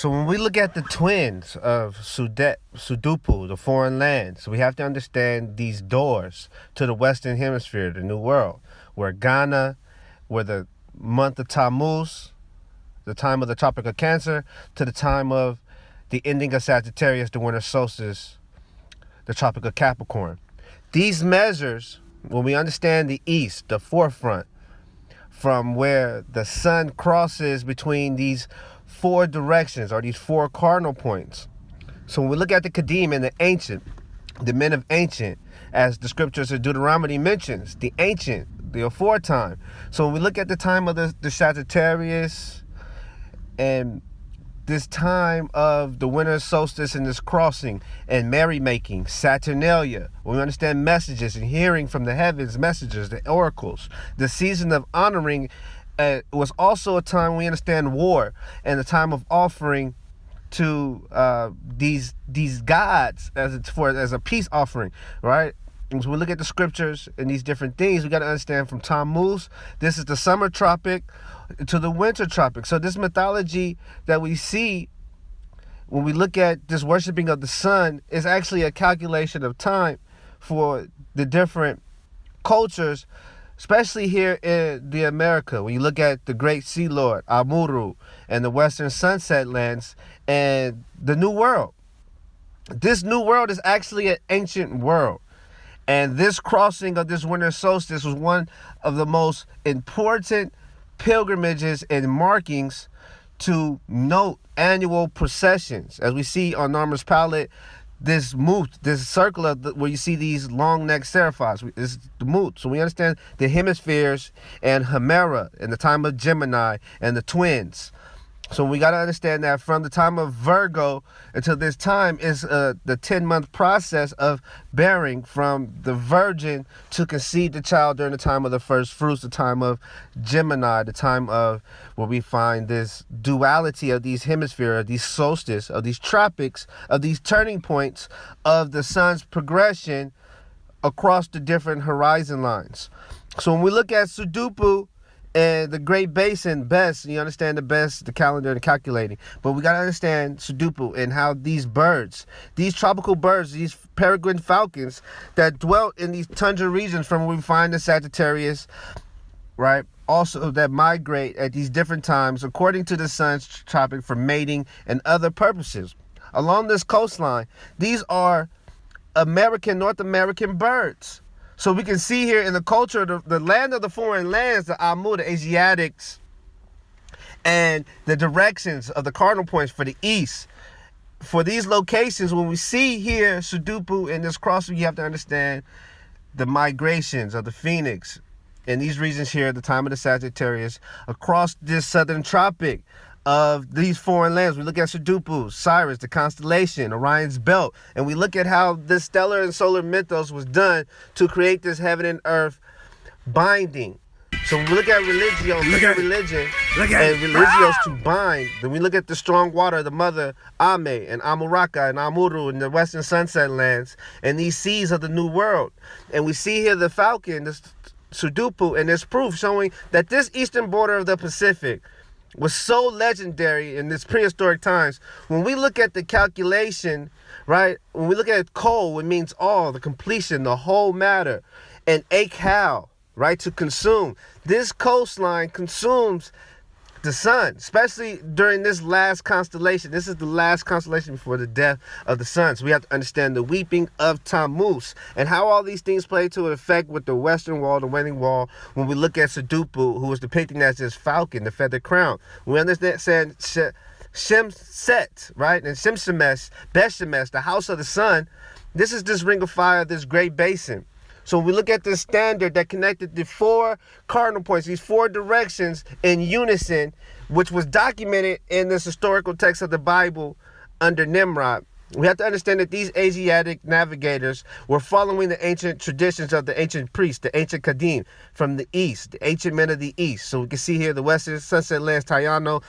So when we look at the twins of Sudupu, the foreign lands, we have to understand these doors to the Western Hemisphere, the New World, where Ghana, where the month of Tammuz, the time of the Tropic of Cancer, to the time of the ending of Sagittarius, the winter solstice, the Tropic of Capricorn. These measures, when we understand the East, the forefront, from where the sun crosses between these four directions, or these four cardinal points. So when we look at the Kadim and the ancient, the men of ancient, as the scriptures of Deuteronomy mentions, the ancient, the aforetime. So when we look at the time of the Sagittarius and this time of the winter solstice and this crossing and merrymaking, Saturnalia, when we understand messages and hearing from the heavens, messages, the oracles, the season of honoring was also a time we understand war and the time of offering to these gods as a peace offering, right? And so we look at the scriptures and these different things, we got to understand from Tammuz, this is the summer tropic to the winter tropic. So this mythology that we see when we look at this worshiping of the sun is actually a calculation of time for the different cultures, especially here in the America. When you look at the great sea lord, Amuru, and the western sunset lands, and the New World. This New World is actually an ancient world. And this crossing of this winter solstice was one of the most important pilgrimages and markings to note annual processions. As we see on Narmer's palette, this moot, this circle of where you see these long necked seraphites, is the moot. So we understand the hemispheres and Hemera in the time of Gemini and the twins. So we got to understand that from the time of Virgo until this time is the 10-month process of bearing from the virgin to conceive the child during the time of the first fruits, the time of Gemini, the time of where we find this duality of these hemispheres, of these solstices, of these tropics, of these turning points of the sun's progression across the different horizon lines. So when we look at Sudupu, and the Great Basin, best, you understand the best, the calendar and calculating. But we got to understand Sudupu and how these birds, these tropical birds, these peregrine falcons that dwelt in these tundra regions from where we find the Sagittarius, right? Also that migrate at these different times according to the sun's tropic for mating and other purposes. Along this coastline, these are North American birds. So we can see here in the culture, the land of the foreign lands, the Amu, the Asiatics, and the directions of the cardinal points for the east. For these locations, when we see here Sudupu in this crossing, you have to understand the migrations of the phoenix in these regions here at the time of the Sagittarius across this southern tropic of these foreign lands. We look at Sudupu, Sirius, the constellation, Orion's belt, and we look at how this stellar and solar mythos was done to create this heaven and earth binding. So when we look at religion and religios to bind, then we look at the strong water, the mother Ame and Amuraka and Amuru in the western sunset lands and these seas of the New World. And we see here the falcon, this Sudupu, and there's proof showing that this eastern border of the Pacific was so legendary in this prehistoric times. When we look at the calculation, right, when we look at kol, it means all, the completion, the whole matter, and akhal, right, to consume. This coastline consumes the sun, especially during this last constellation. This is the last constellation before the death of the sun. So we have to understand the weeping of Tammuz and how all these things play to an effect with the western wall, the waning wall. When we look at Sudupu, who was depicted as this falcon, the feathered crown. We understand Shemset, right, and Shemshemesh, Beshemesh, the house of the sun. This is this ring of fire, this great basin. So we look at the standard that connected the four cardinal points, these four directions in unison, which was documented in this historical text of the Bible under Nimrod. We have to understand that these Asiatic navigators were following the ancient traditions of the ancient priests, the ancient Kadim from the east, the ancient men of the east. So we can see here the western sunset lands, Taino,